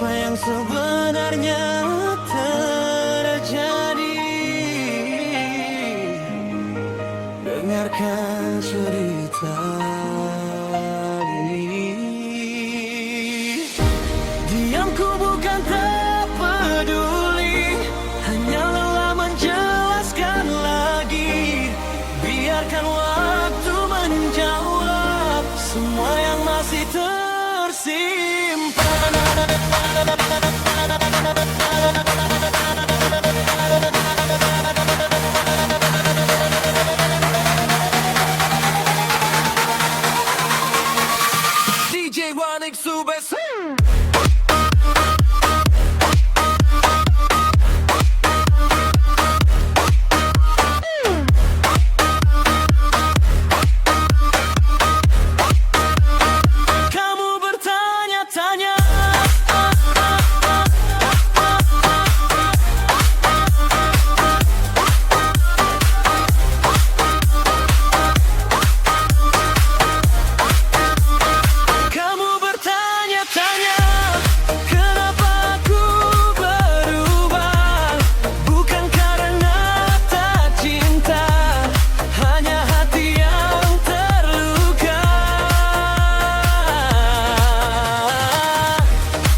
apa yang sebenarnya terjadi. Dengarkan cerita ini. Diamku bukan tak peduli, hanya lelah menjelaskan lagi. Biarkan waktu menjawab semua yang masih tersimpan. DJ Wanik Subes.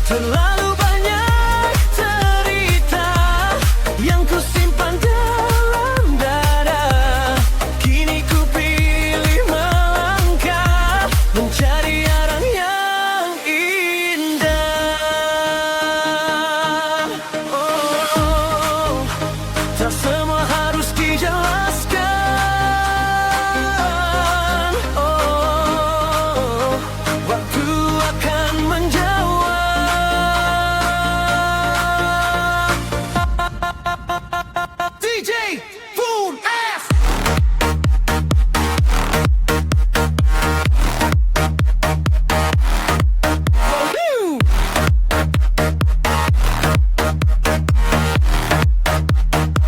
Terlalu banyak cerita yang kusimpan dalam dada. Kini ku pilih melangkah mencari arang yang indah. Oh, tak semua harus dijelaskan. Oh, waktu akan menjawab. DJ Food Ass.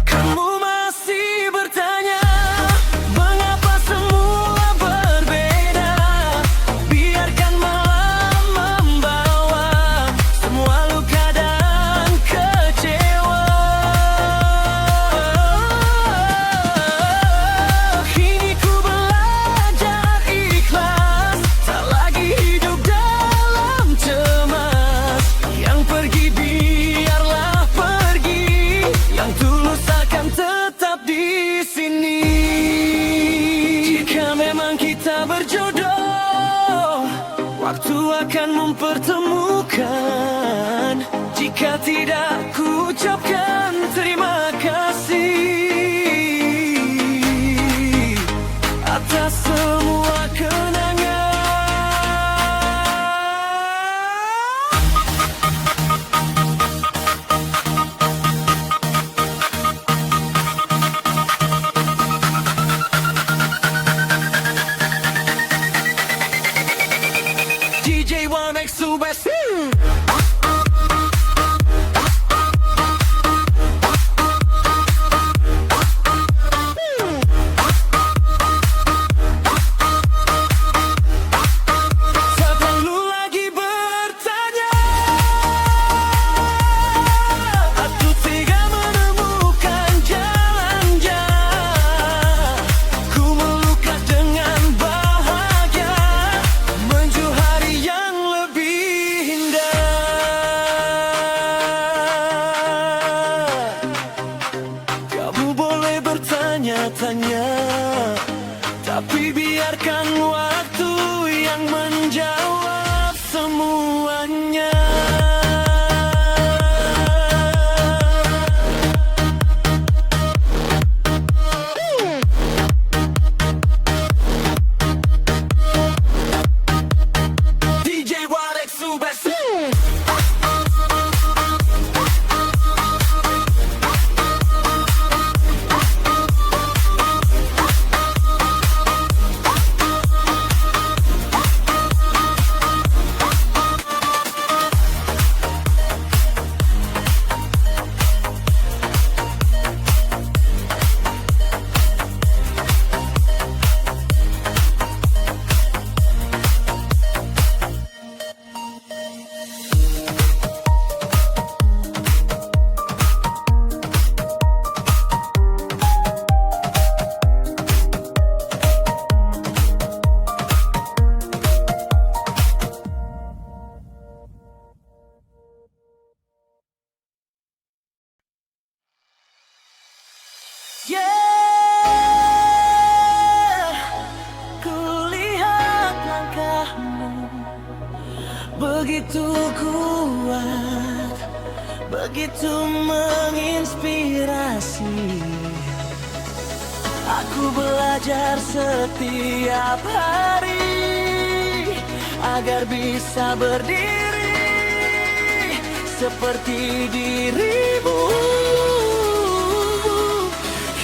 Kamu masih bertanya mengapa semua berbeda. Biarkan malam membawa semua luka dan kecewa. Kini ku belajar ikhlas, tak lagi hidup dalam cemas. Yang pergi biarlah pergi, yang tulus akan tetap di sini. Jika memang kita berjodoh, waktu akan mempertemukan. Jika tidak, ku ucapkan terima kasih atas semua kenangan. DJ Wanik Subes. Tak perlu lagi bertanya, aku tega menemukan jalannya. Ku melukat dengan bahagia, menuju hari yang lebih indah. begitu kuat, begitu menginspirasi. Aku belajar setiap hari agar bisa berdiri seperti dirimu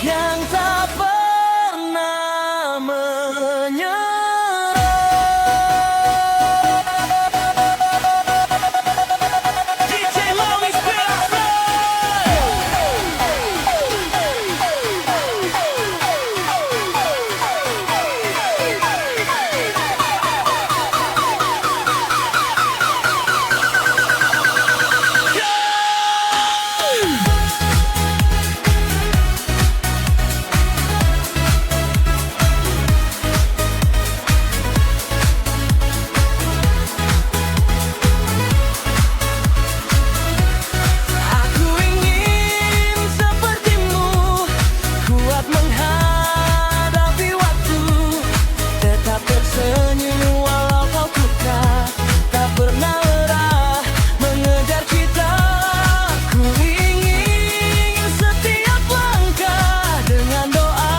yang tak pernah menyerah. DJ mau inspirasi. Aku ingin sepertimu, kuat menghadapi waktu, tetap tersenyum walau kau tukar, tak pernah lelah mengejar cita. Ku ingin setiap langkah dengan doa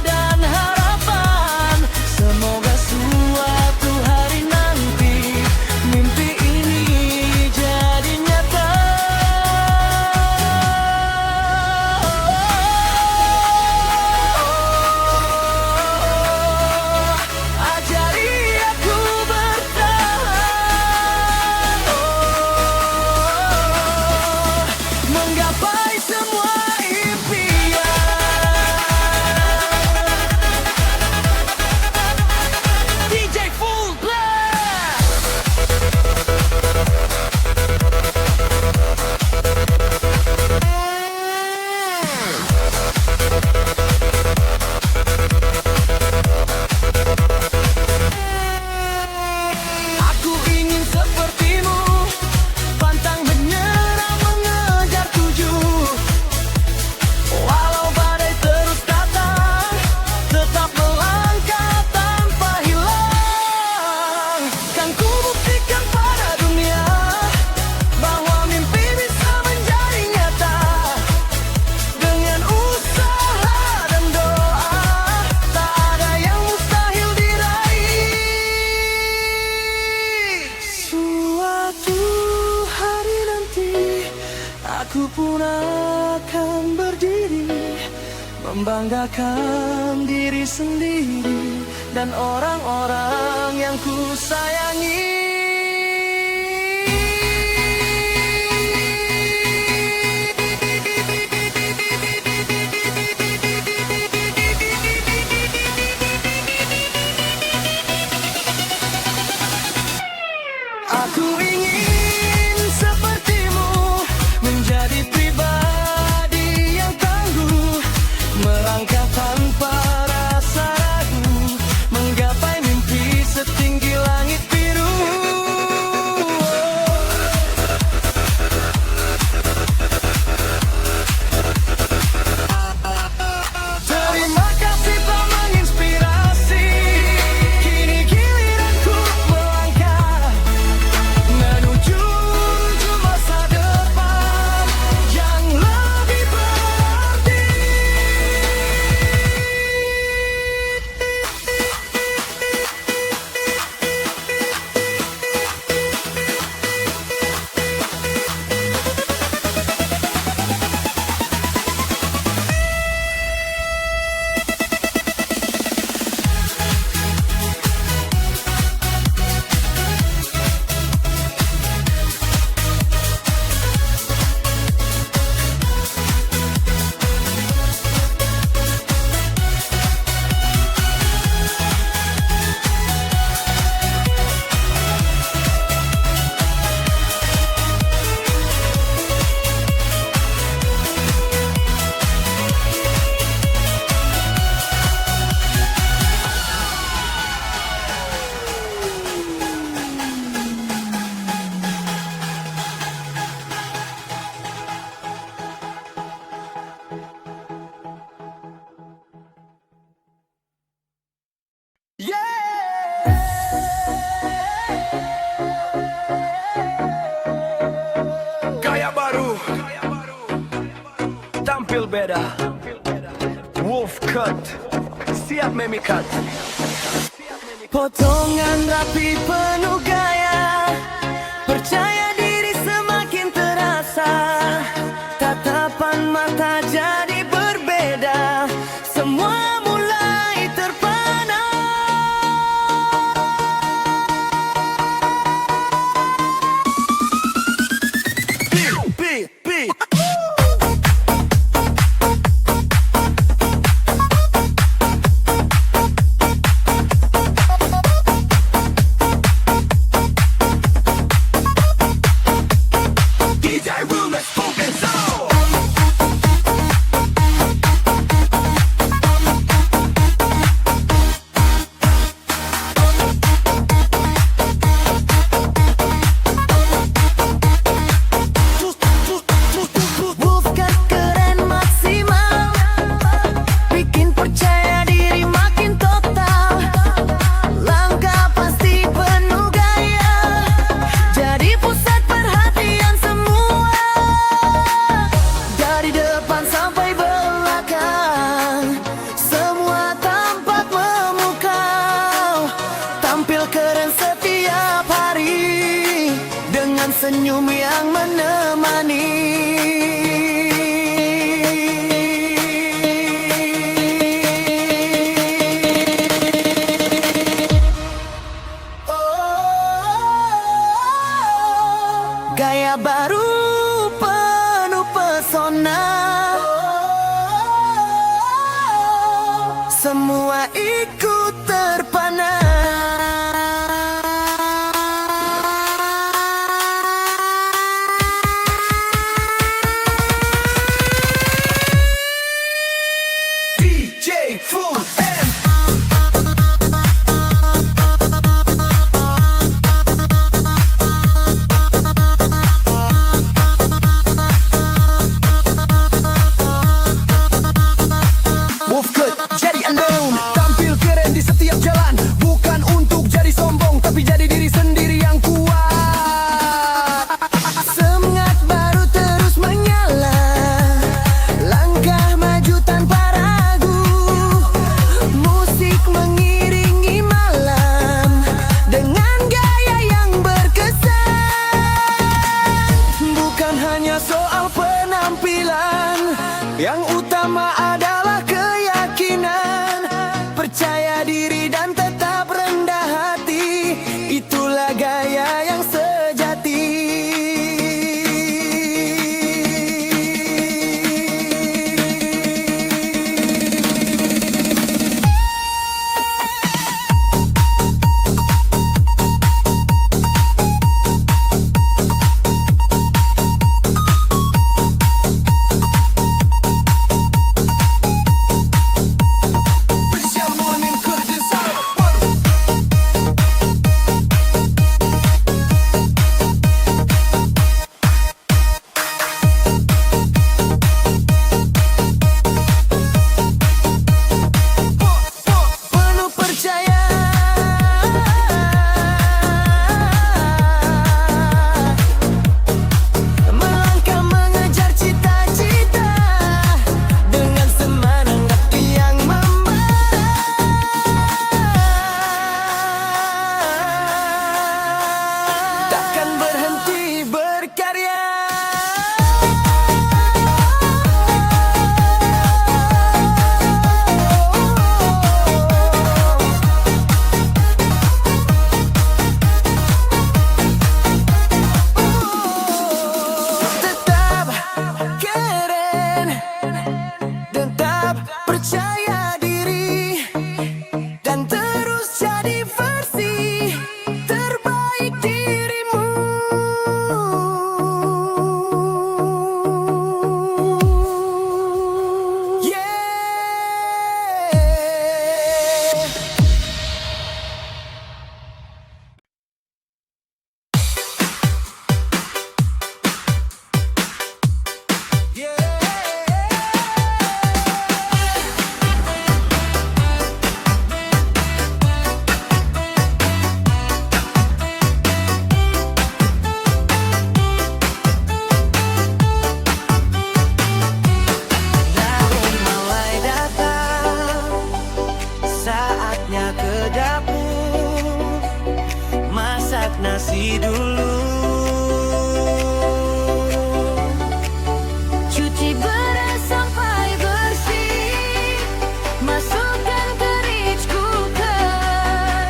dan harapan, semoga suatu hari nanti mimpi ini jadi nyata. Ajari aku bertahan, menggapai semua impian. DJ Full Blast. Aku ingin sepertimu, pantang menyerah mengejar tuju. Walau badai terus datang, tetap melangkah tanpa hilang. Kan ku buktikan pada dunia bahwa mimpi bisa menjadi nyata. Dengan usaha dan doa, tak ada yang mustahil diraih. Suatu hari nanti aku pun akan berdiri, membanggakan diri sendiri dan orang-orang yang ku sayangi. Aku ingin sepertimu, menjadi pribadi yang tangguh, melangkah tanpa rasa ragu, menggapai mimpi setinggi langit biru. Terima kasih telah menginspirasi, kini giliranku melangkah menuju tampil beda. Wolf cut, siap memikat. Potongan rapi penuh gaya, percaya diri semakin terasa. Tatapan mata jadi berbeda, semua mulai terpana. Beat. DJ Will, let's focus on. Bukan keren maksimal, bikin percaya diri makin total. Langkah pasti penuh gaya, jadi pusat perhatian semua. Dari depan sampai belakang, semua tampak memukau. Tampil keren setiap hari, dengan senyum yang menemani. Gaya baru penuh pesona, semua ikut terpana. DJ Full M. Wolf cut, jadi unknown. dulu. Cuci beras sampai bersih, masukkan ke ridge cooker.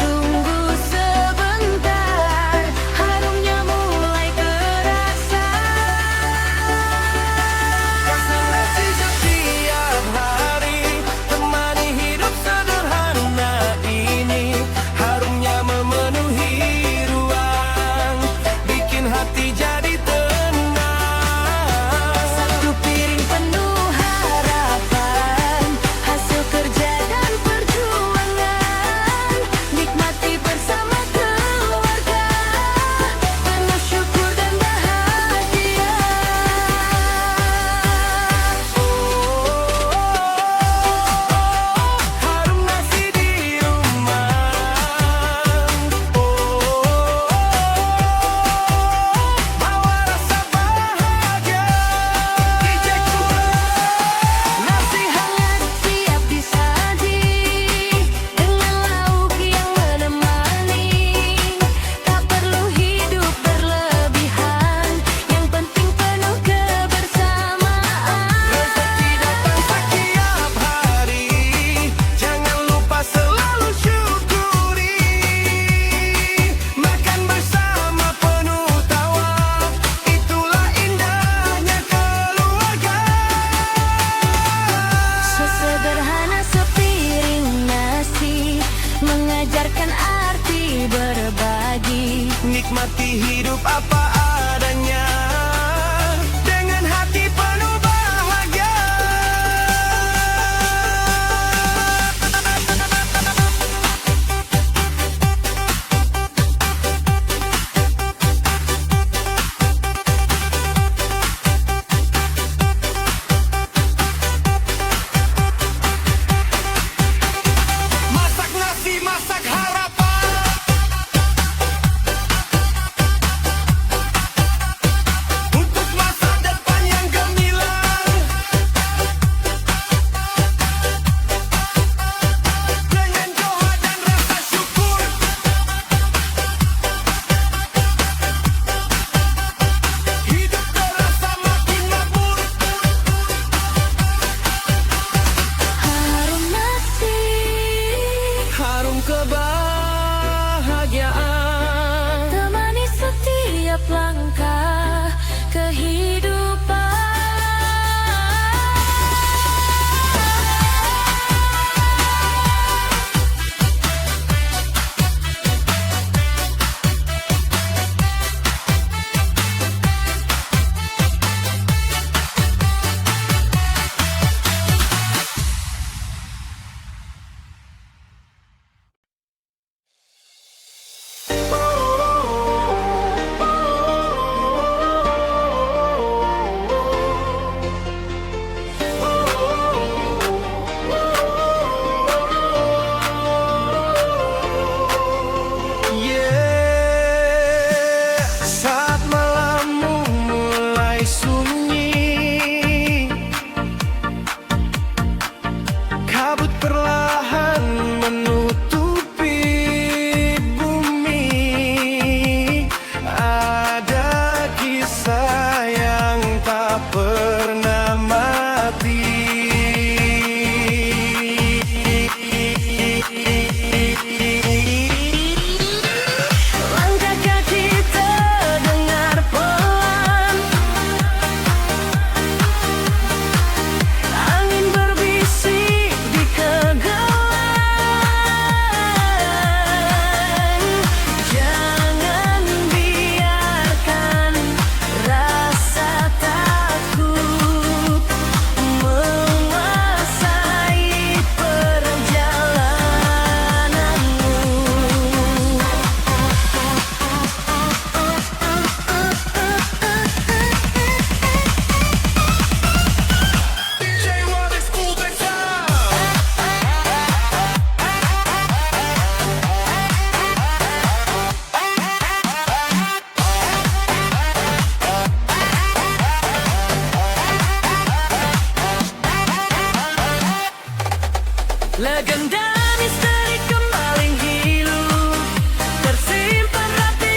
Tunggu sebentar, harumnya mulai terasa. Rasa nasi setiap hari temani hidup sederhana ini. Harumnya memenuhi ruang, bikin hati jadi tenang. Satu piring penuh harapan, hasil kerja dan perjuangan. Nikmati bersama keluarga, penuh syukur dan bahagia. Harum nasi di rumah. Bawa rasa bahagia. DJ Nasi hangat siap disaji, dengan lauk yang menemani. Tak perlu hidup berlebihan, yang penting penuh kebersamaan. Rezeki datang setiap hari, jangan lupa selalu syukuri. Makan bersama penuh tawa, itulah indahnya keluarga. Sesederhana sepiring nasi, mengajarkan arti berbagi. Nikmati hidup apa adanya, dengan hati penuh bahagia. Masak nasi, masak harapan. Untuk masa depan yang gemilang, dengan doa dan rasa syukur, hidup terasa makin makmur. Harum nasi, Harum kebahagiaan, temani setiap langkah kehidupan. Saat malammu mulai sunyi, kabut perlahan menutupi bumi. Ada kisah yang tak pernah mati. Langkah kaki terdengar pelan, angin berbisik di kegelapan. Jangan biarkan rasa takut menguasai perjalananmu. DJ Wallace, cool the sound. Legenda misteri kembali hidup, tersimpan rapi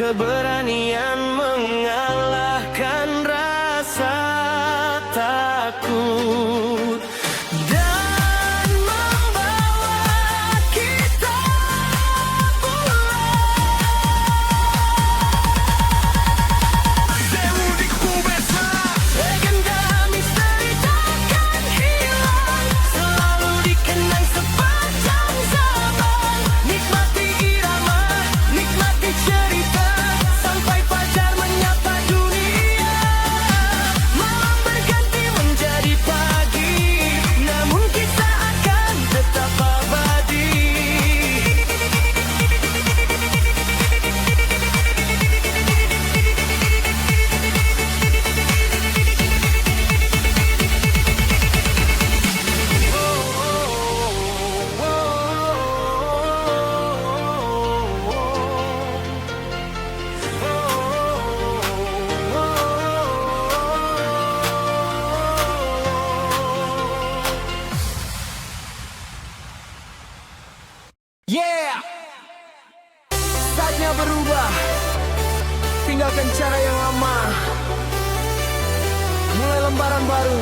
keberanian mengalahkan rasa takut dan membawa kita pulang. Dewu di Kubesa, legenda misteri takkan hilang, selalu dikenang sepanjang zaman. Nikmati irama, nikmati cerita, sampai fajar menyapa dunia. Malam berganti menjadi pagi, namun kisah akan tetap abadi. Yeah! Saatnya berubah, tinggalkan cara yang lama, mulai lembaran baru.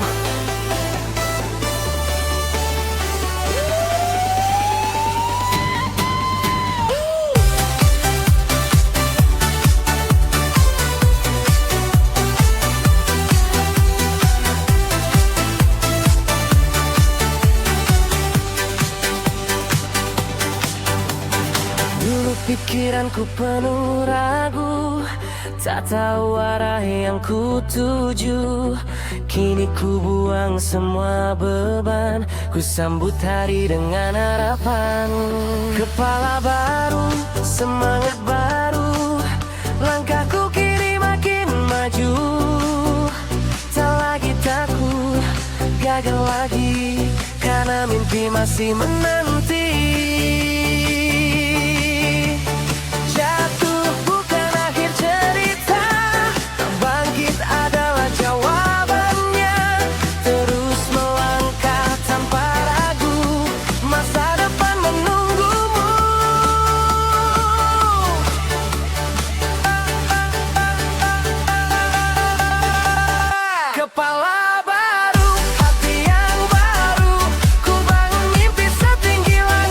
Dulu pikiranku penuh ragu, tak tahu arah yang ku tuju. Kini ku buang semua beban, ku sambut hari dengan harapan. Kepala baru, semangat baru, langkahku kini makin maju. Tak lagi takut, gagal lagi, karena mimpi masih menanti. Jatuh bukan akhir cerita, bangkit adalah jawabannya. Terus melangkah tanpa ragu, masa depan menunggumu. Kepala baru, hati yang baru, ku bangun mimpi setinggi langit.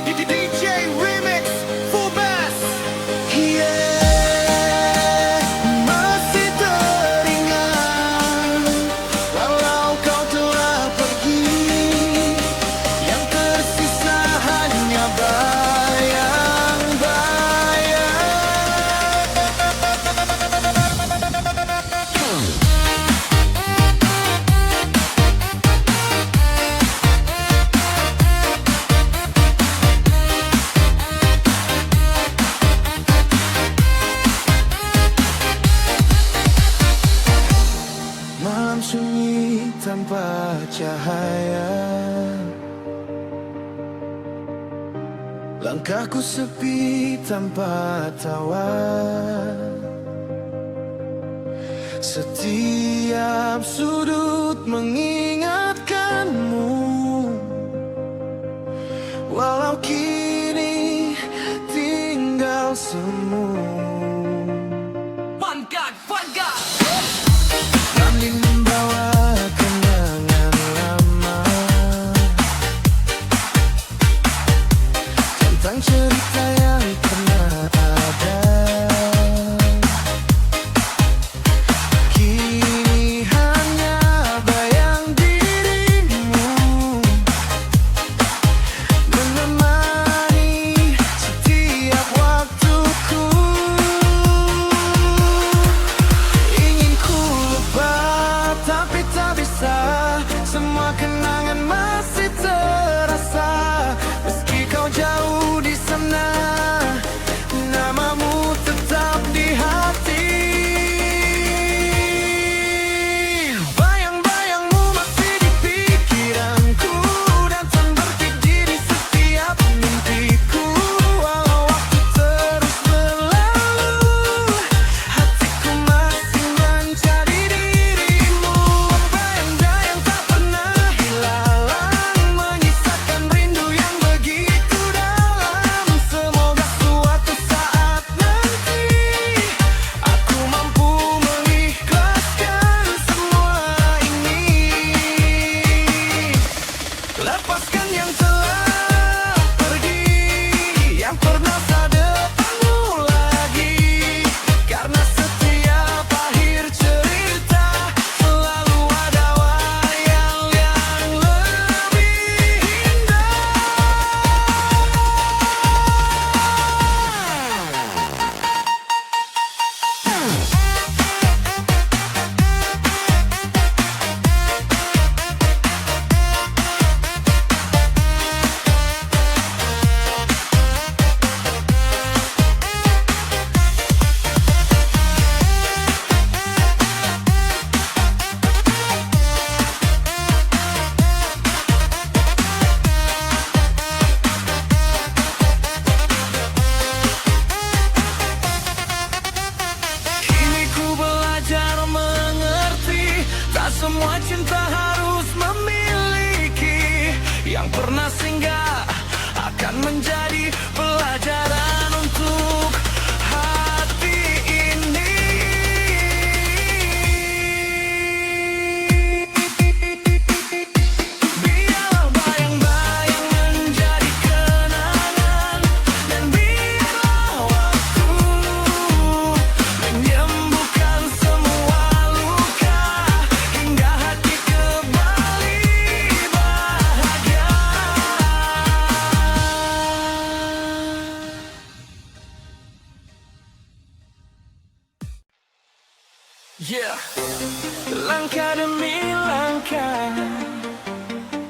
DJ Remix Full Bass. Yeah, masih teringat walau kau telah pergi, yang tersisa hanya malam sunyi tanpa cahaya, langkahku sepi tanpa tawa. Setiap sudut mengingatkanmu, walau kini tinggal semu. One God, one God. Kami membawa kenangan lama tentang cerita yang pernah ada. Kini hanya bayang dirimu menemani setiap waktuku. Ingin ku lupa tapi tak bisa, semua kenangan masih terasa. Meski kau jauh di sana, namamu tetap di hati. Bayang-bayangmu masih di pikiranku, datang berpikir di setiap mimpiku. Walau waktu terus berlalu, hatiku masih mencari dirimu. Bayang-bayang tak pernah hilang, menyisakan rindu yang begitu dalam. Semoga suatu saat nanti aku mampu mengikhlaskan semua ini. Lepaskan yang telah pergi, yang pernah tak depanmu lagi. Karena setiap akhir cerita selalu ada wayang yang lebih indah. Kini ku belajar mengerti, tak semua cinta harus memiliki. Yang pernah singgah akan menjadi pelajaran untuk hati ini. Biar bayang-bayang menjadi kenangan, dan biarlah waktu menyembuhkan semua luka, hingga hati kembali bahagia. Yeah. Langkah demi langkah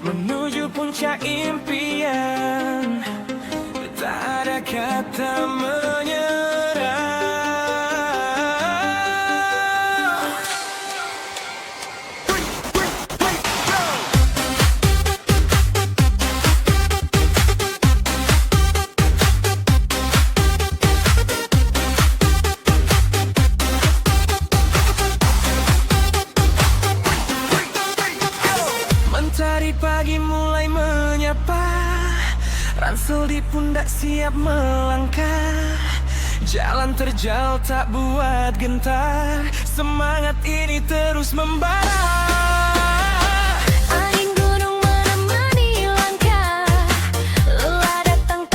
menuju puncak impian, tak ada kata menyerah. Mentari pagi mulai menyapa, ransel di pundak siap melangkah. Jalan terjal tak buat gentar, semangat ini terus membara. Angin gunung menemani langkah, lelah datang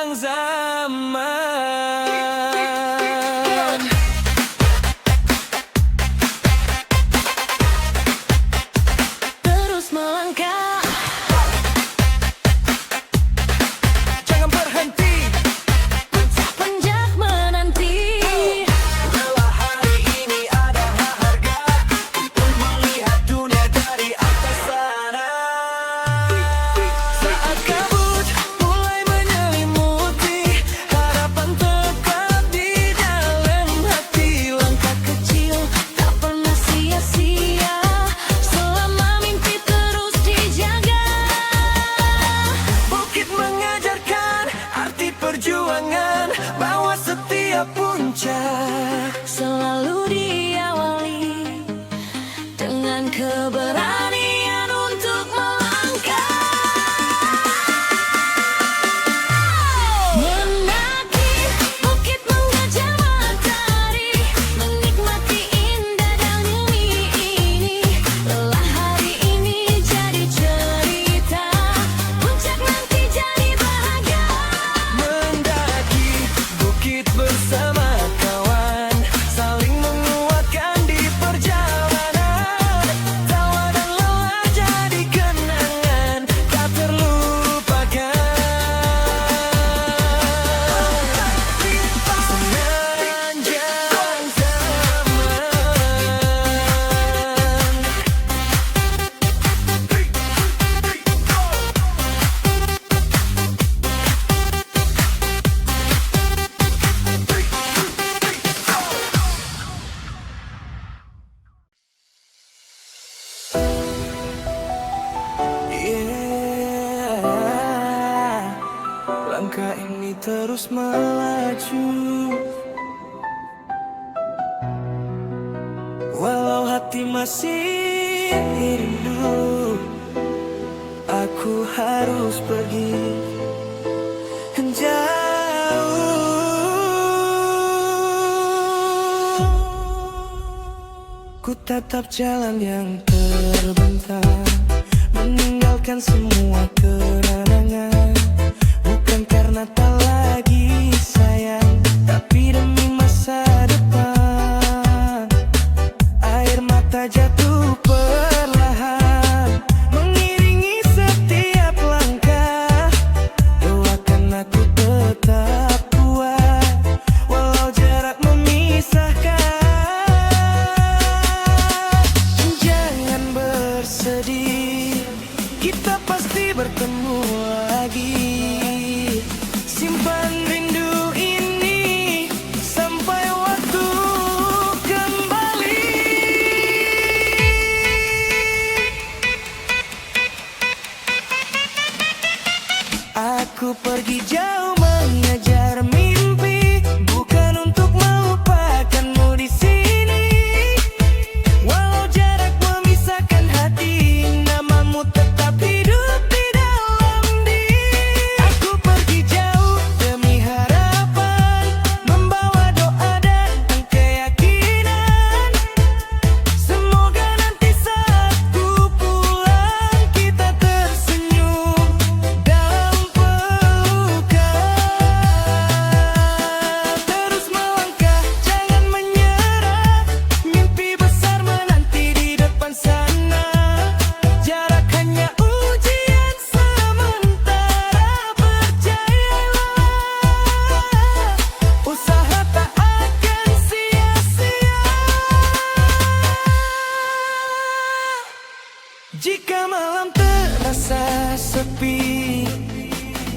sepanjang zaman. Terus melangkah, Jangan berhenti, puncak menanti. lelah hari ini ada harga untuk melihat dunia dari atas sana. Saat kabut mulai menyelimuti, harapan tetap di dalam hati. Langkah kecil tak pernah sia-sia, selama mimpi terus dijaga. Bukit mengajarkan arti perjuangan, bahwa setiap puncak Selalu diawali dengan keberanian untuk melangkah. Mendaki bukit menggajah matahari, menikmati indah daunnya ini. Lelah hari ini jadi cerita, puncak nanti jadi bahagia. mendaki bukit bersama kawan, saling menguatkan di perjalanan. Tawa dan lelah jadi kenangan tak terlupakan. Sepanjang zaman. Yeah. Langkah ini terus melaju, walau hati masih rindu. Aku harus pergi jauh. Ku tatap jalan yang terbentang, meninggalkan semua kenangan. Bukan karena tak lagi sayang, tapi demi masa depan. Air mata jatuh perlahan, mengiringi setiap langkah. Doakan aku tetap kuat, walau jarak memisahkan. Jangan bersedih, kita pasti bertemu lagi. Simpan rindu ini sampai waktu kembali. Aku pergi jauh mengejar mimpi, bukan untuk melupakanmu di sini. Walau jarak memisahkan hati, namamu tetap hidup di dalam diri. Aku pergi jauh demi harapan, membawa doa dan keyakinan. Semoga nanti saat ku pulang, kita tersenyum dalam pelukan. Terus melangkah, jangan menyerah, mimpi besar menanti di depan sana. Jarak hanya ujian sementara, percayalah, usaha tak akan sia-sia. Jika malam terasa sepi,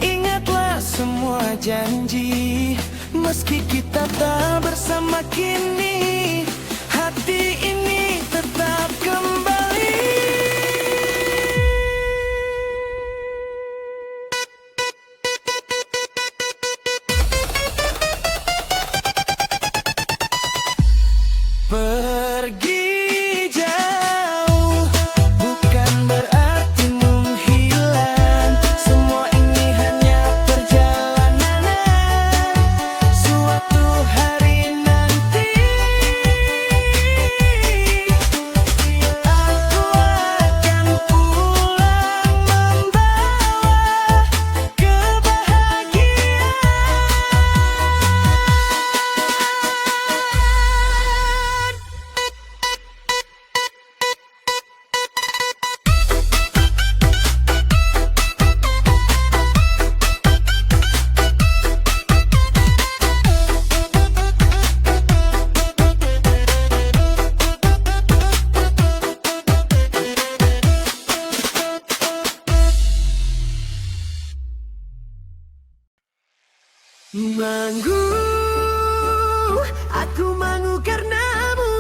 ingatlah semua janji. Meski kita tak bersama kini, hati ini tetap kembali. Pergi jauh bukan berarti menghilang. Semua ini hanya perjalanan, suatu hari nanti. Manggu, aku manggu karenamu.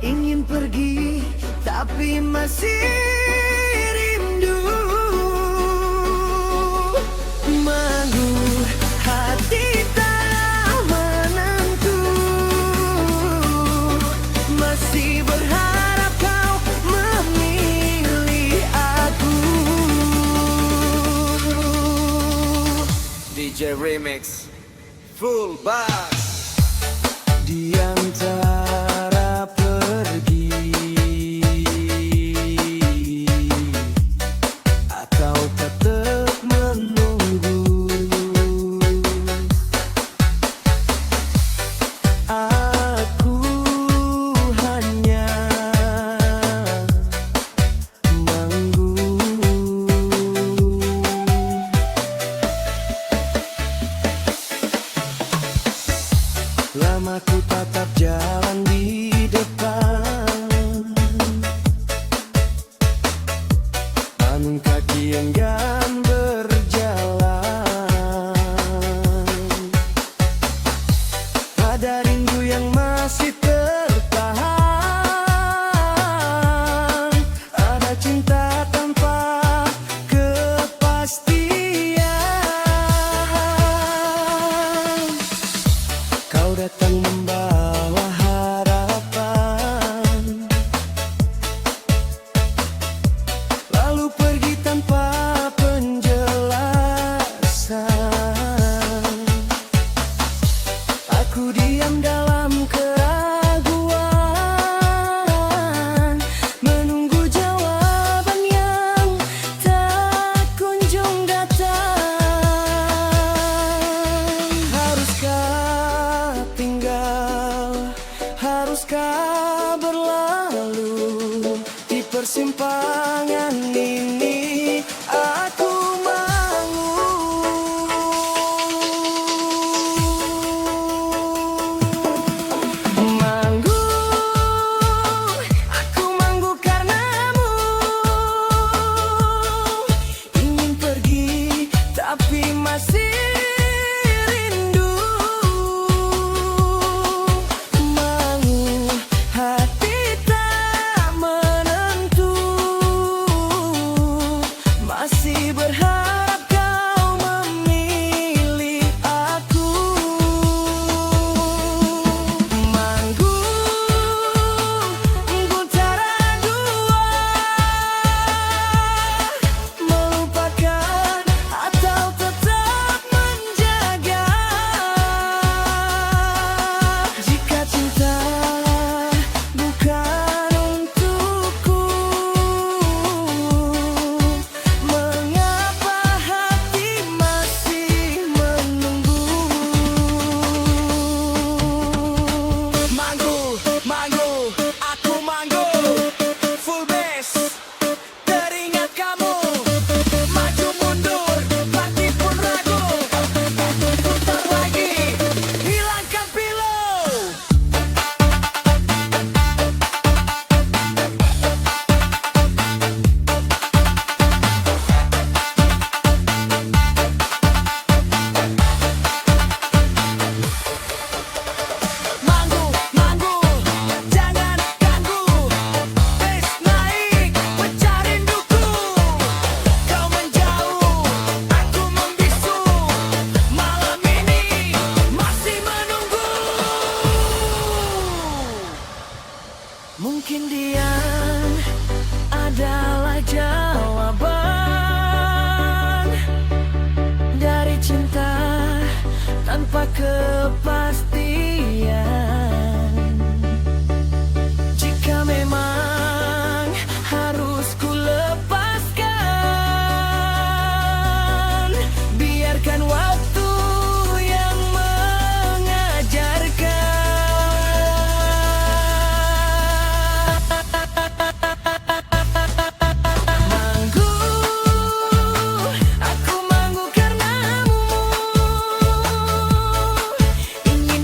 Ingin pergi, tapi masih rindu. Manggu, hati tak menentu. Masih berharap kau memilih aku. DJ Remix Full Bass. Di antara pergi atau tetap menunggu, aku hanya manggu. Lama ku tatap jalan di depan, namun kaki enggan berjalan. Ada rindu yang masih tertahan, ada cinta tanpa kepastian. Kau datang membawa harapan, lalu pergi tanpa penjelasan. Aku diam dalam keraguan, menunggu jawaban yang tak kunjung datang. Haruskah tinggal, haruskah berlalu di persimpangan ini? Aku manggu, aku manggu karenamu. Ingin pergi, tapi masih rindu. Manggu, hati tak menentu. Masih berharap kau memilih aku. Manggu, antara dua, melupakan atau tetap menjaga. Jika cinta bukan untukku, mengapa hati masih menunggu? Manggu, manggu, aku manggu. Full bass, teringat kamu. Maju mundur, hati pun ragu. Putar lagi, hilangkan pilu. Manggu, manggu, jangan ganggu. Bass naik, pecah rinduku. Kau menjauh, aku membisu. Malam ini masih menunggu. Mungkin dia adalah jawaban dari cinta tanpa kepastian. Jika memang harus ku lepaskan, biarkan waktu yang mengajarkan. Manggu, aku manggu karenamu. Ingin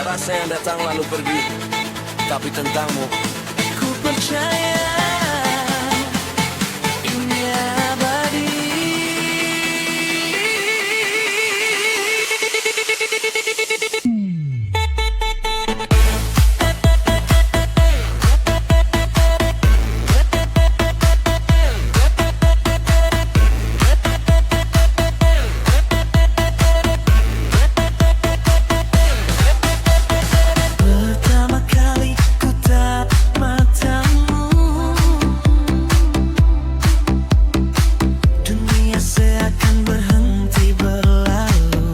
rasa yang datang lalu pergi, tapi tentangmu Ku percaya ini abadi. Pertama kali ku tatap matamu, dunia seakan berhenti berlalu.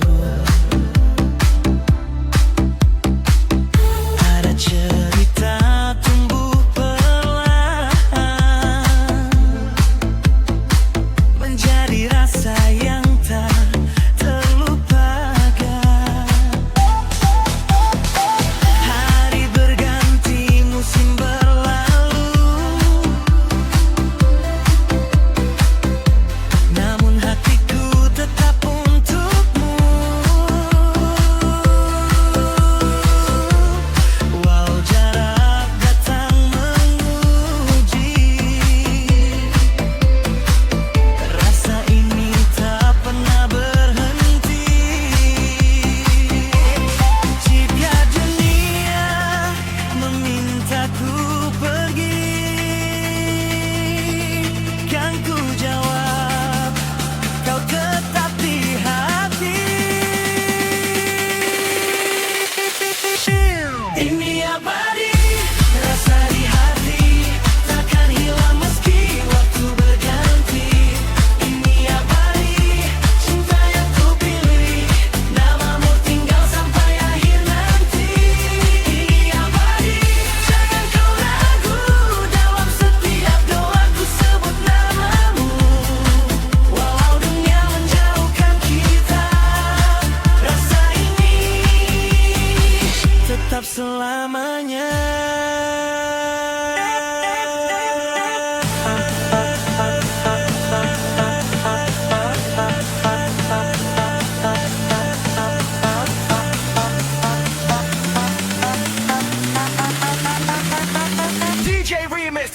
Ada cerita tumbuh perlahan menjadi rasa yang tak terlupakan. Hari berganti, musim berlalu, namun hatiku tetap untukmu. Walau jarak datang menguji, rasa ini tak pernah berhenti. Jika dunia memintaku pergi, kan ku jawab, kau tetap di hati. Ini abadi, rasa di hati takkan hilang meski waktu berganti. Ini abadi, cinta yang ku pilih, namamu tinggal sampai akhir nanti. Ini abadi, jangan kau ragu, dalam setiap doaku sebut namamu. Walau dunia menjauhkan kita, rasa ini tetap selamanya. DJ Remix.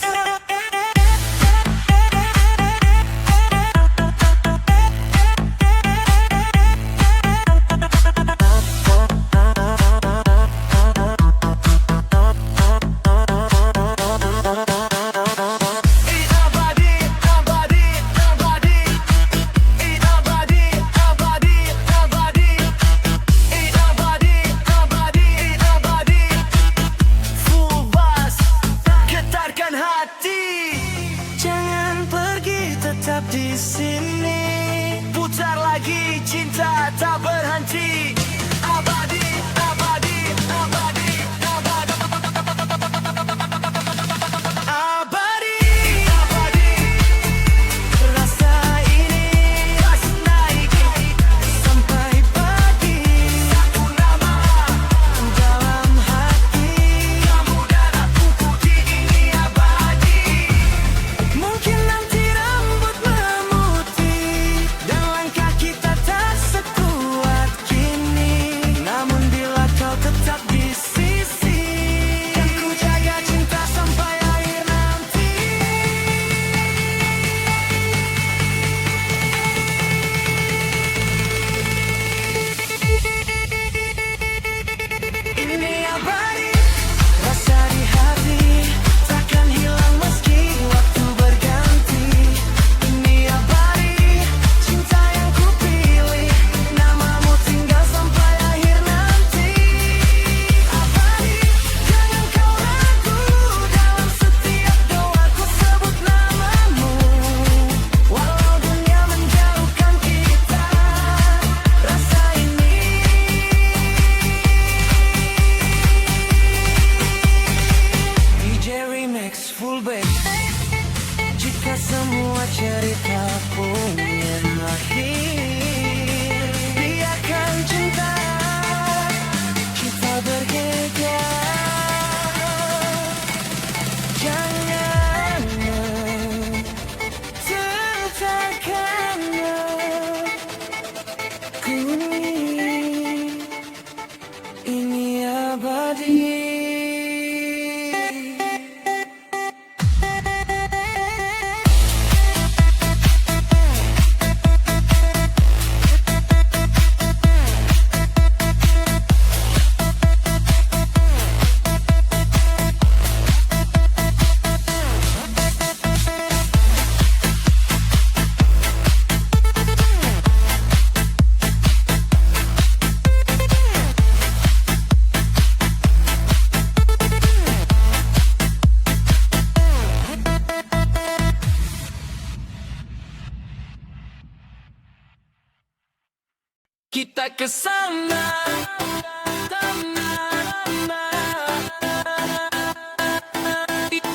ke sana.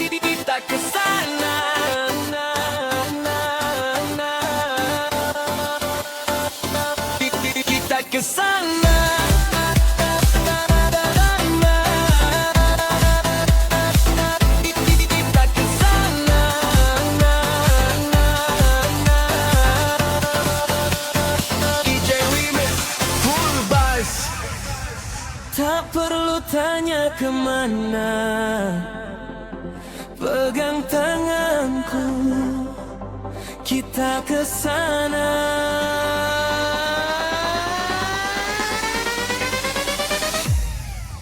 Kita ke sana. Kita ke sana. Kita ke sana. DJ Remix Full Bass. Tak perlu tanya kemana, pegang tanganku, kita ke sana.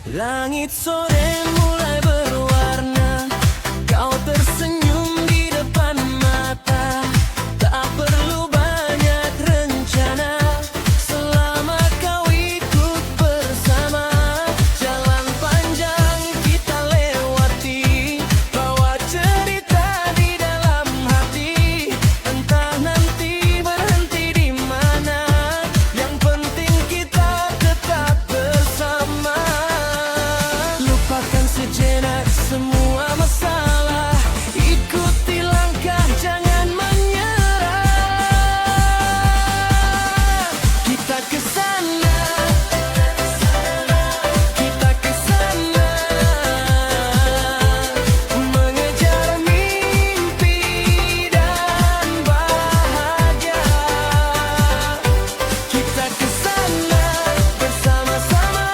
Langit sore mulai berwarna, kau tersenyum di depan mata. Tak perlu banyak rencana, selama kau ikut bersama. Jalan panjang kita lewati, bawa cerita di dalam hati. Entah nanti berhenti di mana, yang penting kita tetap bersama. Lupakan sejenak semua masalah, ikuti langkah jangan menyerah. Kita ke sana, kita ke sana, mengejar mimpi dan bahagia. Kita ke sana bersama-sama,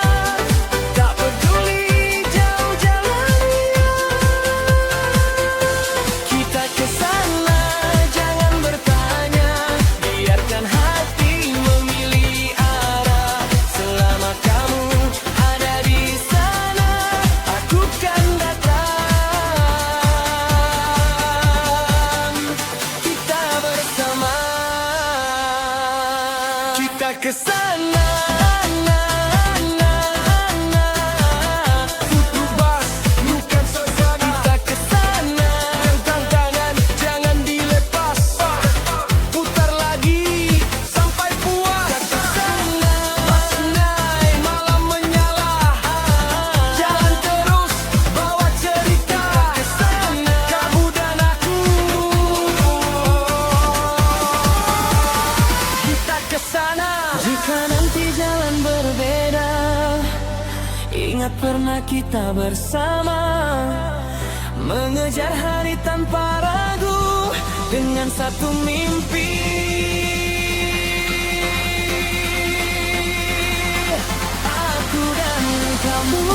tak peduli jauh jalannya. Kita ke sana, jangan bertanya, biarkan hati memilih arah. Selama kamu ada di sana, aku kan datang. Kita bersama, kita ke sana. Full Bass, bukan sesana. Kita ke sana, pegang tangan, jangan dilepas. Putar lagi sampai puas. Kita ke sana, bersenai malam menyala. Jalan terus, bawa cerita. Kita ke sana, kamu dan aku. Kita ke sana. Jika nanti jalan berbeda, ingat pernah kita bersama, mengejar hari tanpa ragu, dengan satu mimpi. Aku dan kamu.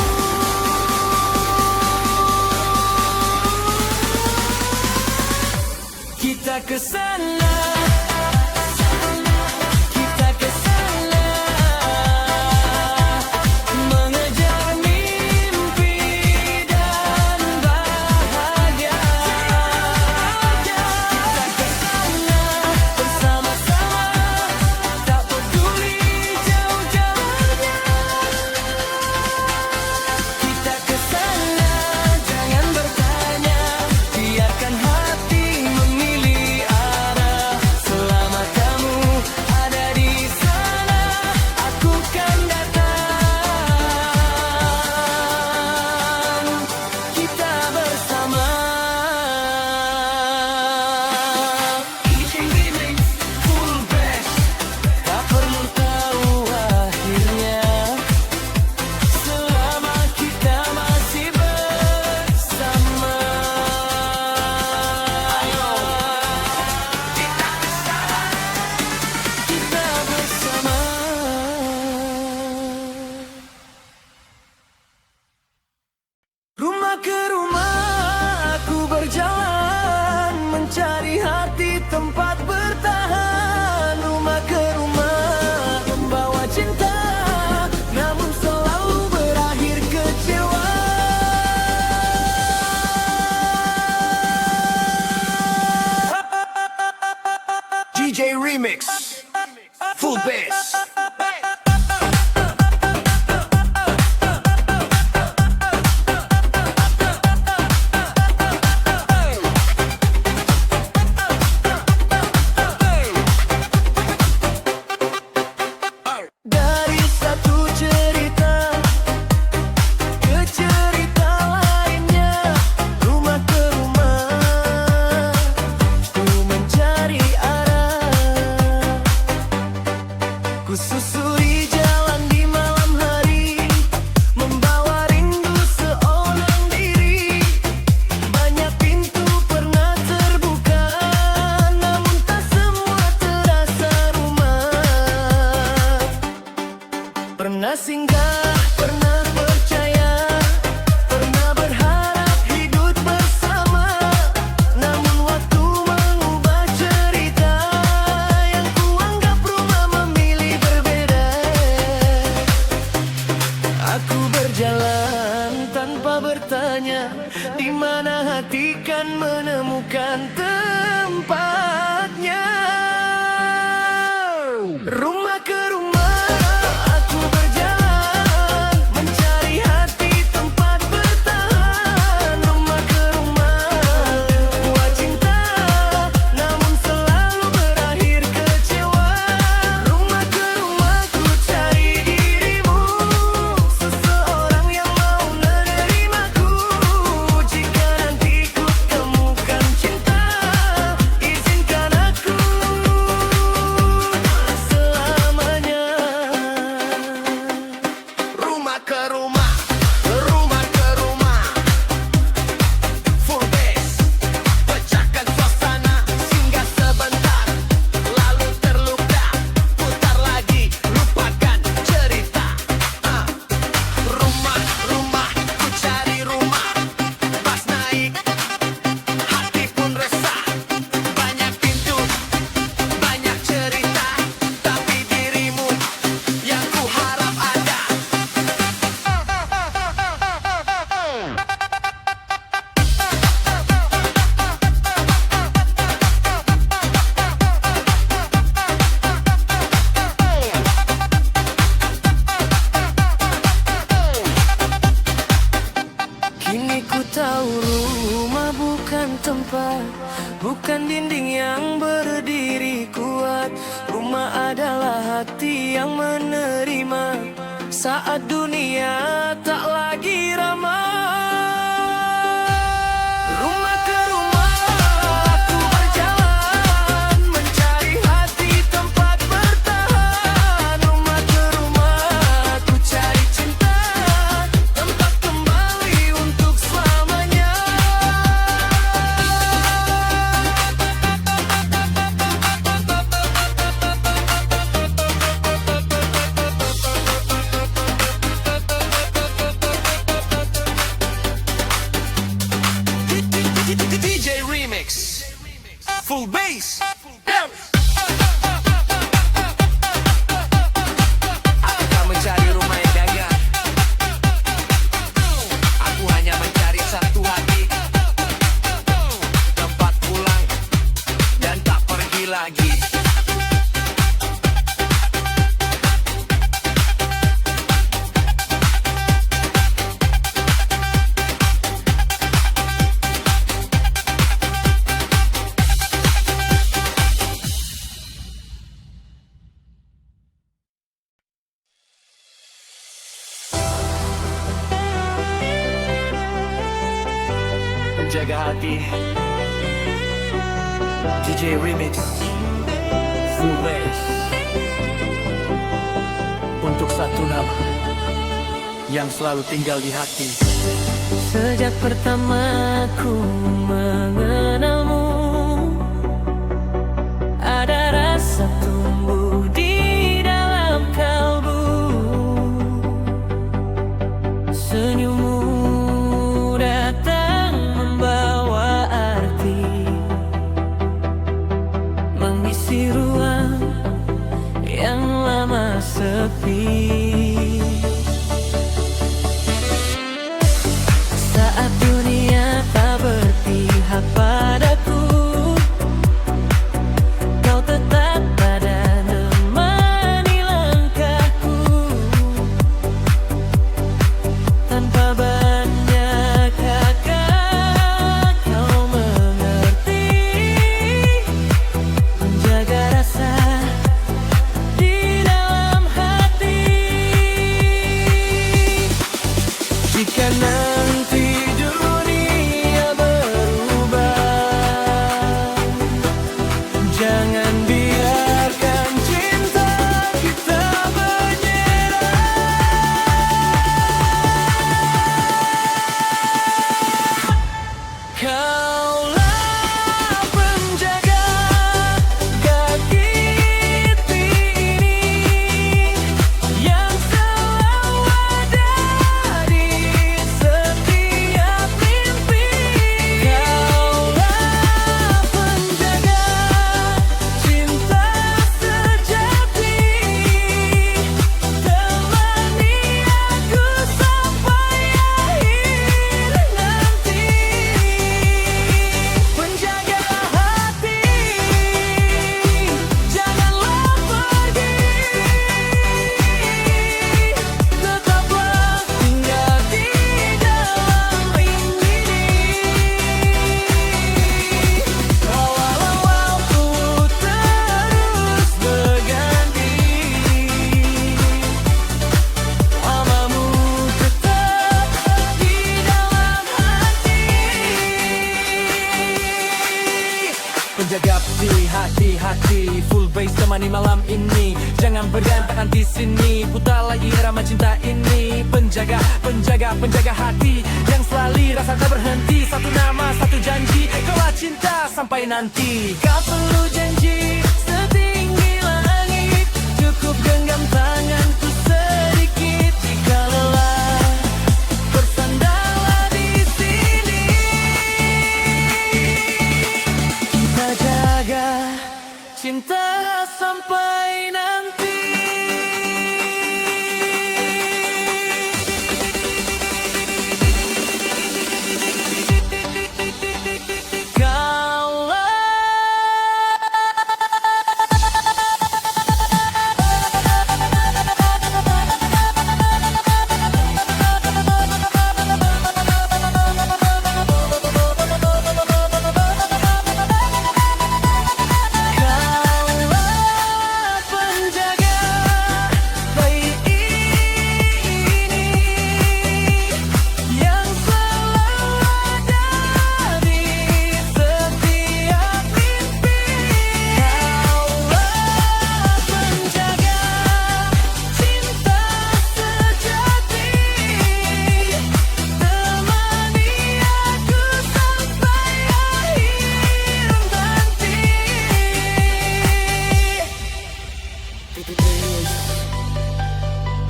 Kita ke sana. Kita ke sana, mengejar mimpi dan bahagia. Kita ke sana bersama-sama, tak peduli jauh jalannya. Kita ke sana, jangan bertanya, biarkan hati memilih arah. tanpa bertanya, di mana hati kan menemukan tempatnya. Rumah ke rumah aku berjalan, mencari hati tempat bertahan. Rumah ke rumah buat cinta, namun selalu berakhir kecewa. Rumah ke rumah ku cari dirimu, seseorang yang mau menerimaku. Jika nanti ku temukan cinta, izinkan aku selamanya. Rumah ke rumah, rumah ke rumah, full bass, pecahkan suasana, singgah sebentar, lalu terluka, putar lagi, lupakan cerita. Rumah, rumah, ku cari rumah, pas naik, hati pun resah. Banyak pintu, banyak cerita, tapi dirimu yang ku harap ada. Kini ku tahu rumah bukan tempat, bukan dinding yang berdiri kuat. Rumah adalah hati yang menerima saat dunia tak lagi ramah. Rumah ke rumah aku berjalan, mencari hati tempat bertahan. Rumah ke rumah ku cari cinta, tempat kembali untuk selamanya. DJ Remix, full bass. Aku tak mencari rumah yang gagah, aku hanya mencari satu hati, tempat pulang dan tak pergi lagi. Jaga hati, DJ Remix, full bass. Untuk satu nama yang selalu tinggal di hati. Sejak pertama ku mengenalmu, ada rasa tumbuh di dalam kalbu. Senyummu datang membawa arti, mengisi ruang yang lama sepi. Saat dunia tak berpihak padaku, kau tetap ada nemani langkahku. Tanpa banyak kata kau mengerti, menjaga rasa di dalam hati. Jika nanti dunia berubah, jangan biarkan cinta kita menyerah. Kaulah penjaga kaki ini, yang selalu ada di setiap penjaga hati-hati, full bass temani malam ini. Jangan berantakan di sini, putar lagi irama cinta ini. Penjaga hati yang selalu rasa tak berhenti. Satu nama, satu janji, kaulah cinta sampai nanti. Kau perlu janji setinggi langit, cukup genggam tanganku sedikit. Jika lelah, bersandarlah di sini. Kita jaga cinta sampai nanti.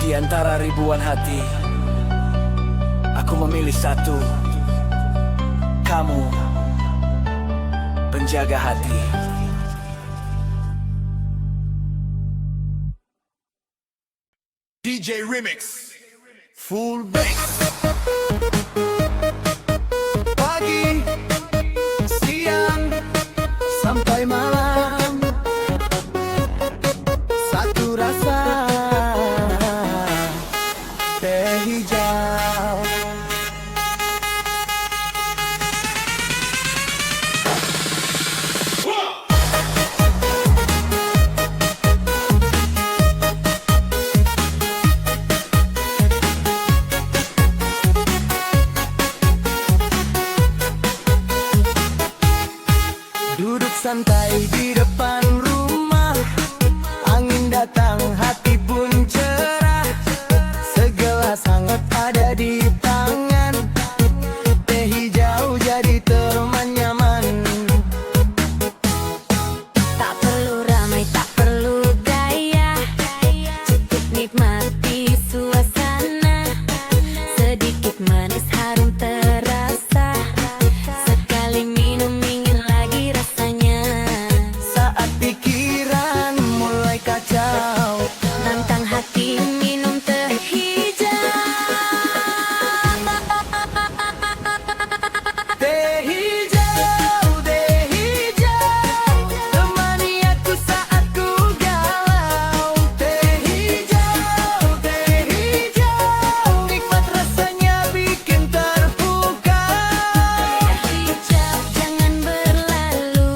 Di antara ribuan hati, aku memilih satu. Kamu, penjaga hati. DJ Remix Full bass. Pagi, siang, sampai malam, satu rasa. Teh hijau. Duduk santai di depan rumah, angin datang, hati pun cerah. Segelas hangat ada di tangan, teh hijau jadi teman nyaman. Tak perlu ramai, tak perlu gaya, cukup nikmati suasana. Sedikit manis harum terasa, sekali minum ingin lagi rasanya. Saat pikiran mulai kacau, Tantang hati minum teh hijau. teh hijau, temani aku saat ku galau. Teh hijau, nikmat rasanya bikin terpukau. Hijau jangan berlalu,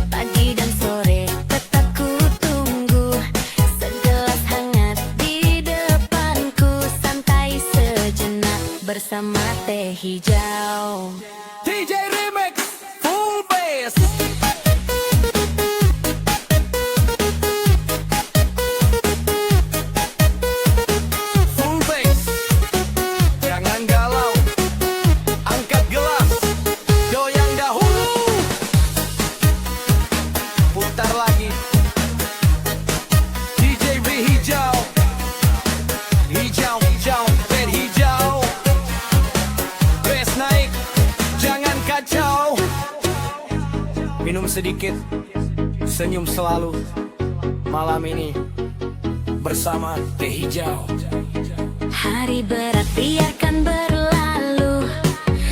pagi dan sore tetap ku tunggu. Segelas hangat di depanku, santai sejenak bersama teh hijau. DJ Remix Full Bass. Full Bass. Jangan galau, angkat gelas, goyang dahulu, putar lagi. DJ B hijau, teh hijau. Bass naik, jangan kacau. Minum sedikit, senyum selalu. Malam ini bersama teh hijau. Hari berat biarkan berlalu,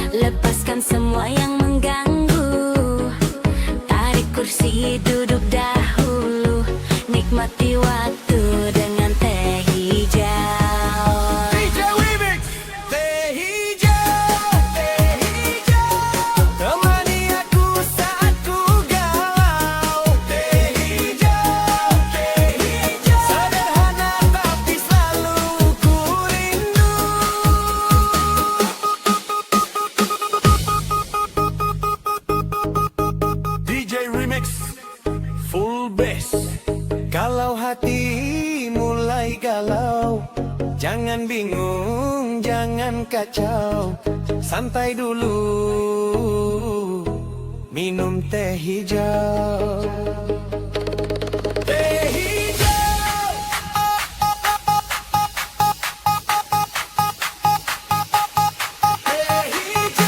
lepaskan semua yang mengganggu. Tarik kursi duduk dahulu, nikmati waktu dengan teh hijau. DJ Remix. Teh hijau, temani aku saat ku galau. Teh hijau, sederhana tapi selalu ku rindu. DJ Remix kacau, santai dulu, minum teh hijau. Teh hijau, teh hijau.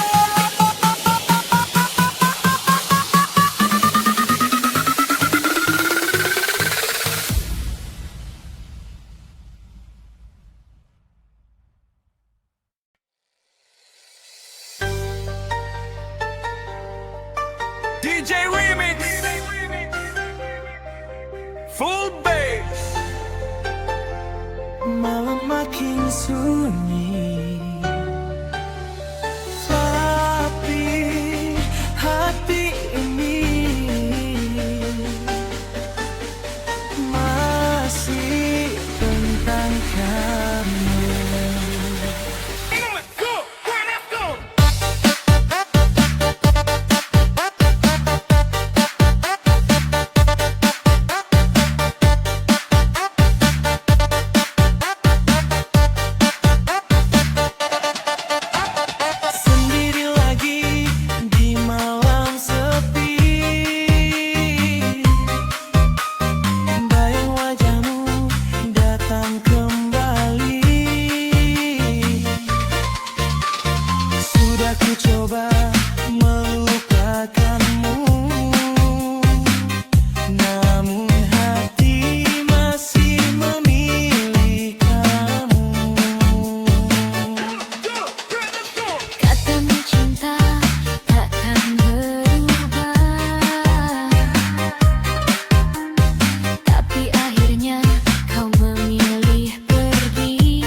DJ Remix, full bass. Malam makin sunyi, tapi hati ini masih tentang kamu. Sendiri lagi di malam sepi, bayang wajahmu datang kembali. Sudah ku coba melupakanmu, namun hati masih memilih kamu. Katamu cinta takkan berubah, tapi akhirnya kau memilih pergi.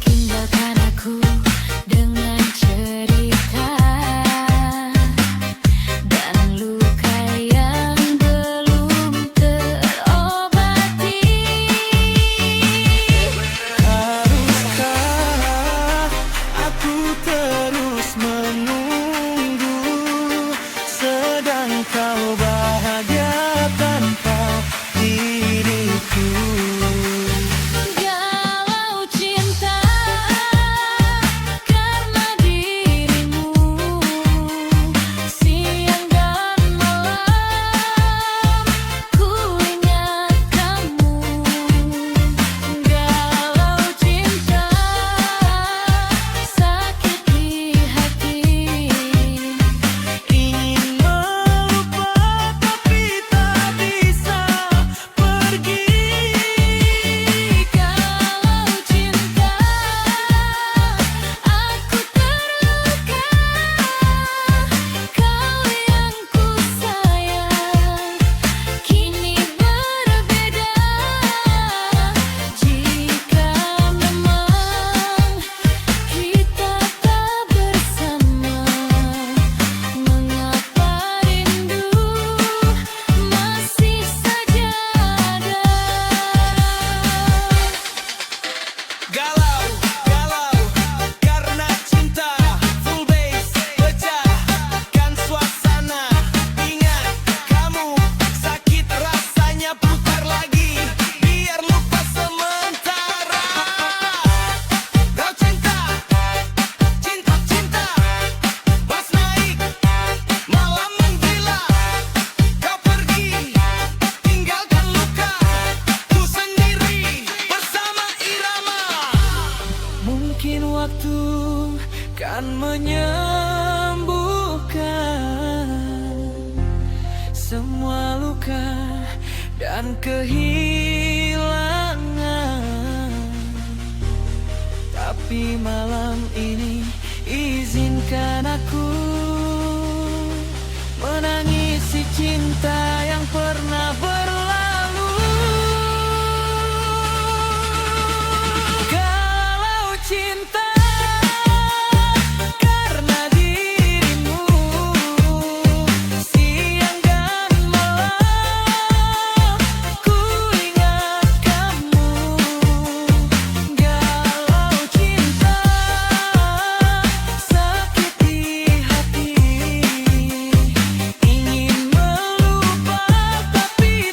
Tinggalkan aku dengan cerita dan luka yang belum terobati. Haruskah aku terus menunggu, sedang kau bahagia tanpa diriku? Galau cinta karena dirimu, siang dan malam ku ingat kamu. Galau cinta sakit di hati, Ingin melupa tapi tak bisa pergi. kalau cinta aku terluka. Kau yang ku sayang kini berbeda. Jika memang kita tak bersama, mengapa rindu masih saja ada? Galau, galau, karena cinta. Full bass, pecahkan suasana. Ingat kamu, sakit rasanya, putar lagi biar lupa sementara. Kau cinta, cinta, cinta, pas naik, malam menggila. Kau pergi, tinggalkan luka, ku sendiri bersama irama. Mungkin waktu kan menyembuhkan semua luka dan kehilangan, tapi malam ini izinkan aku menangisi cinta yang pernah berlalu. Kalau cinta karena dirimu, siang dan malam ku ingat kamu. Galau cinta sakit di hati, ingin melupa tapi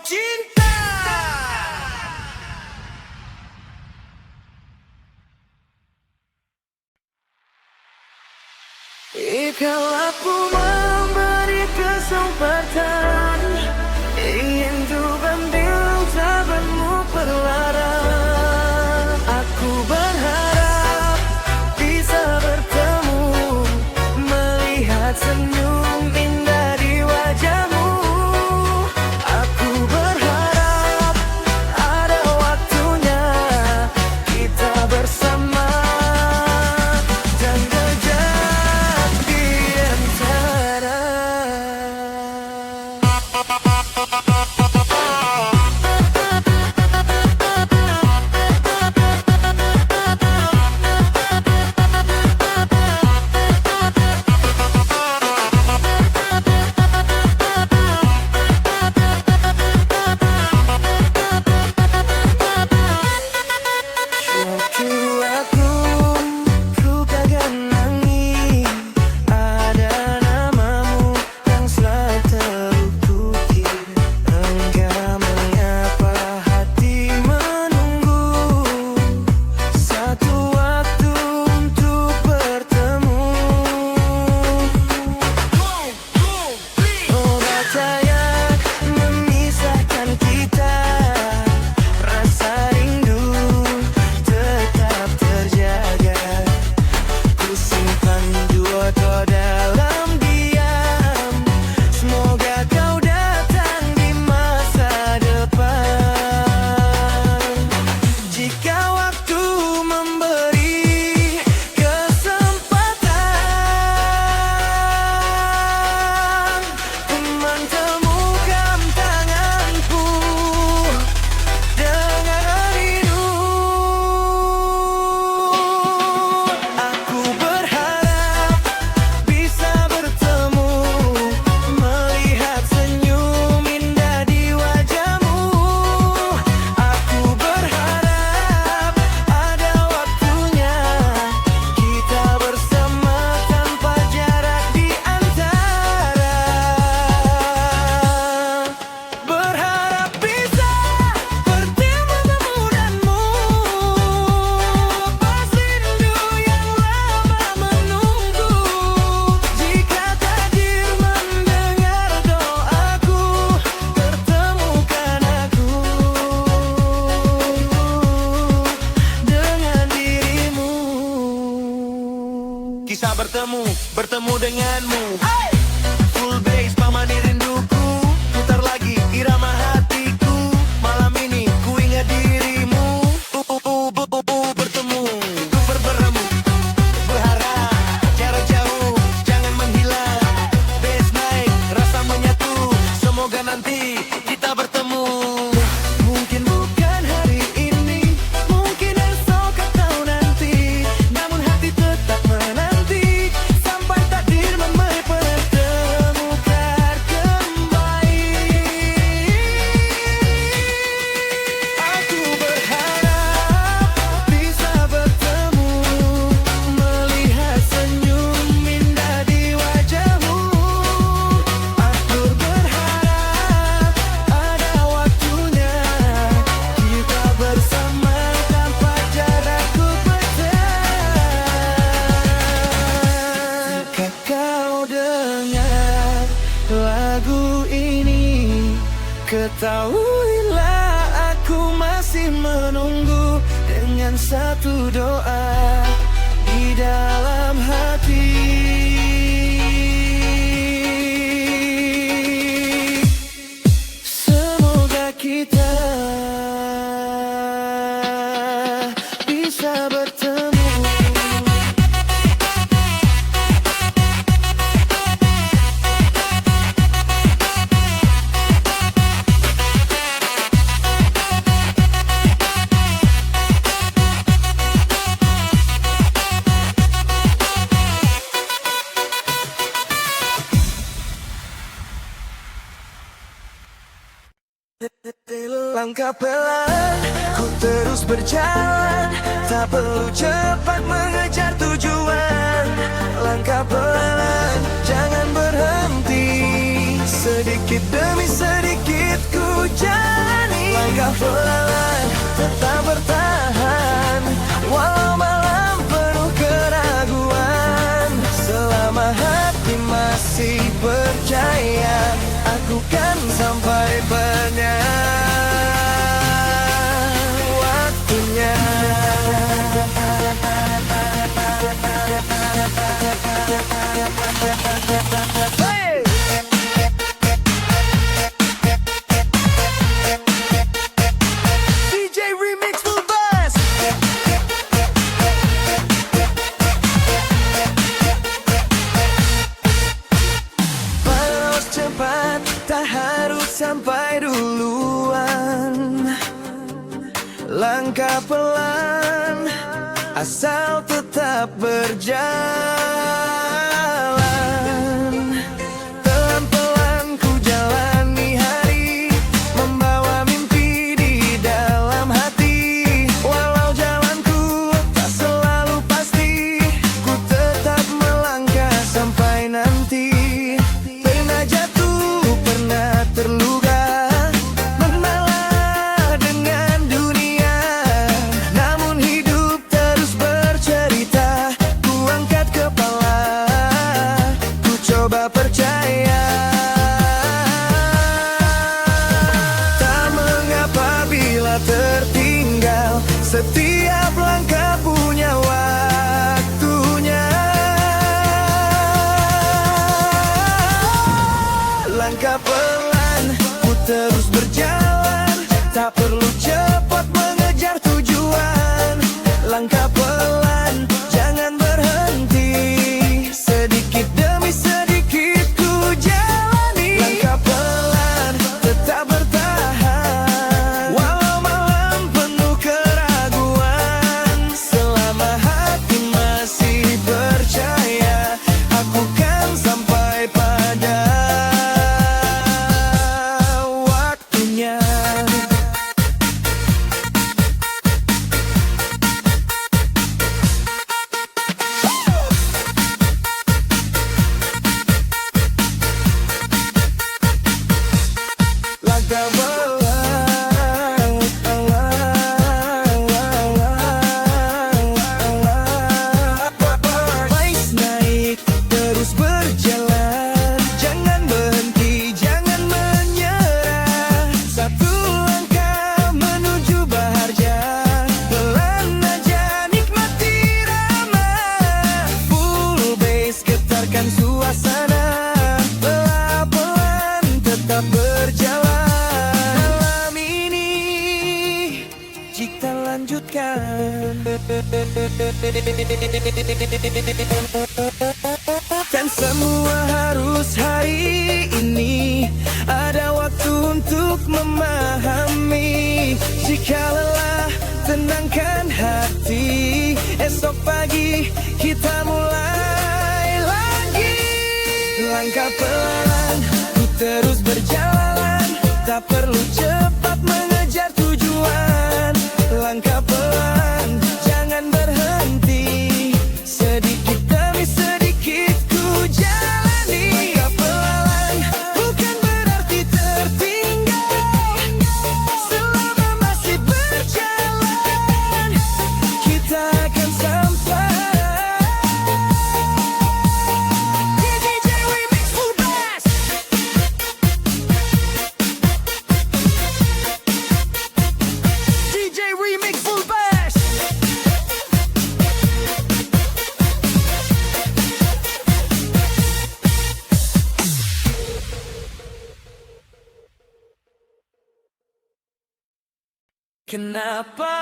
cinta. Jika aku memberi kesempatan, ingin tuh ambil sahabatmu perlahan. Aku berharap bisa bertemu, melihat senyum indah di wajahmu. Aku berharap ada waktunya kita bersama dan jejak di antara. Waktu aku kagak nangis, ada namamu yang selalu terukir. Enggak mengapa hati menunggu satu waktu untuk bertemu. Obat yang memisahkan kita, rasa rindu tetap terjaga. Ku simpan dua kau dalam diam, semoga kau datang di masa depan. Jika waktu memberi kesempatan, teman temukan tanganku dengan rindu. Aku berharap bisa bertemu, melihat senyum indah di wajahmu. Aku berharap ada waktunya kita bersama tanpa jarak di antara. Berharap bisa bertemu denganmu, lepas rindu yang lama menunggu. Jika takdir mendengar doaku, pertemukan aku dengan dirimu. Kisah bertemu denganmu. Full bass pamani rinduku, putar lagi irama hatiku. Malam ini ku ingat dirimu. Bertemu, ku bertemu, berharap jarak jauh jangan menghilang. Bass naik, rasa menyatu, semoga nanti kita bertemu. Mungkin bukan hari ini, mungkin esok atau nanti, namun hati tetap menanti sampai takdir mempertemukan kembali. Aku berharap bisa bertemu, melihat senyum indah di wajahmu. Aku berharap ada waktunya kita bersama tanpa jarak ku Jika kau dengar lagu ini, ketahuilah aku masih menunggu dengan satu doa di dalam hati. Semoga kita bisa bertemu. Langkah pelan, ku terus berjalan, tak perlu cepat mengejar tujuan. Langkah pelan, jangan berhenti. Sedikit demi sedikit ku jalani. Langkah pelan tetap bertahan, walau malam penuh keraguan. Selama hati masih percaya, aku kan sampai pada waktunya. Hey! DJ Remix full bass. Panos cepat, tak harus sampai duluan. Langkah pelan, asal tetap berjalan. Pelan-pelan ku jalani hari, membawa mimpi di dalam hati. Walau jalanku tak selalu pasti, ku tetap melangkah sampai nanti. Pernah jatuh, pernah terluka, mengalah dengan dunia. Namun hidup terus bercerita, ku angkat kepala, ku coba percaya. Tak mengapa bila tertinggal, setiap langkah punya waktunya. Langkah pelan, ku terus berjalan, tak perlu cepat mengejar tujuan. Langkah pelan, jangan berhenti, sedikit demi sedikit ku jalani. Langkah pelan, tetap bertahan, walau malam penuh keraguan. Selama hati masih percaya, aku kan sampai pada waktunya. Langkah pelan, mais naik, terus berjalan. Jangan berhenti, jangan menyerah. Satu langkah menuju bahagia, pelan aja nikmati irama. Full bass getarkan suasana, pelan-pelan tetap berjalan. Malam ini kita lanjutkan, kan semua harus hari ini. Ada waktu untuk memahami. Jika lelah, tenangkan hati. Esok pagi kita mulai lagi. Langkah pelan, ku terus berjalan, tak perlu cepat mengejar tujuan. Langkah pelan, jangan berhenti, sedikit demi sedikit ku jalani. Langkah pelan, bukan berarti tertinggal. Selama masih berjalan, kita akan sampai. DJ Remix full bass. DJ Remix full bass. Kenapa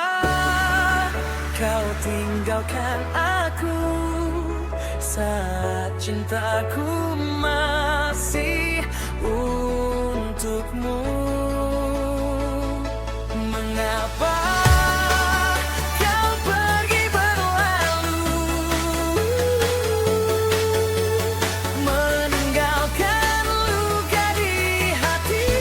kau tinggalkan aku saat cintaku masih untukmu? Mengapa kau pergi berlalu, meninggalkan luka di hatiku?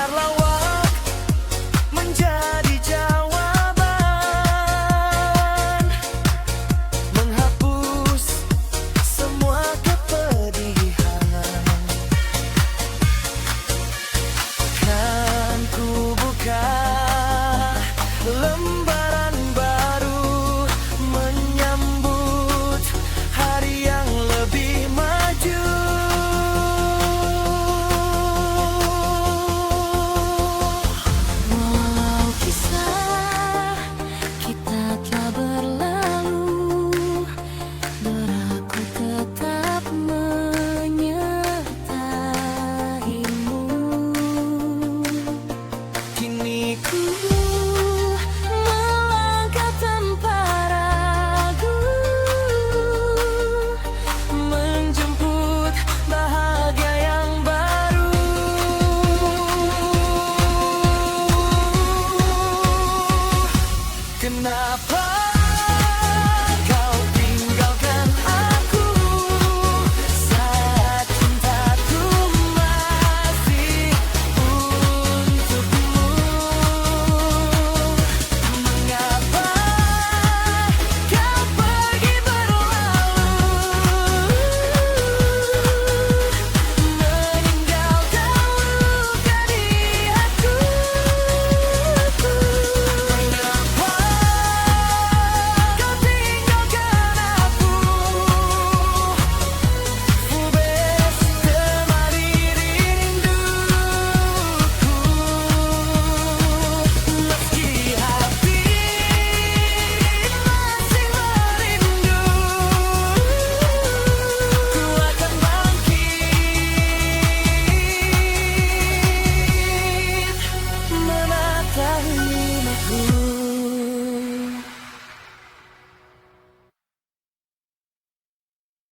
kejar lawan.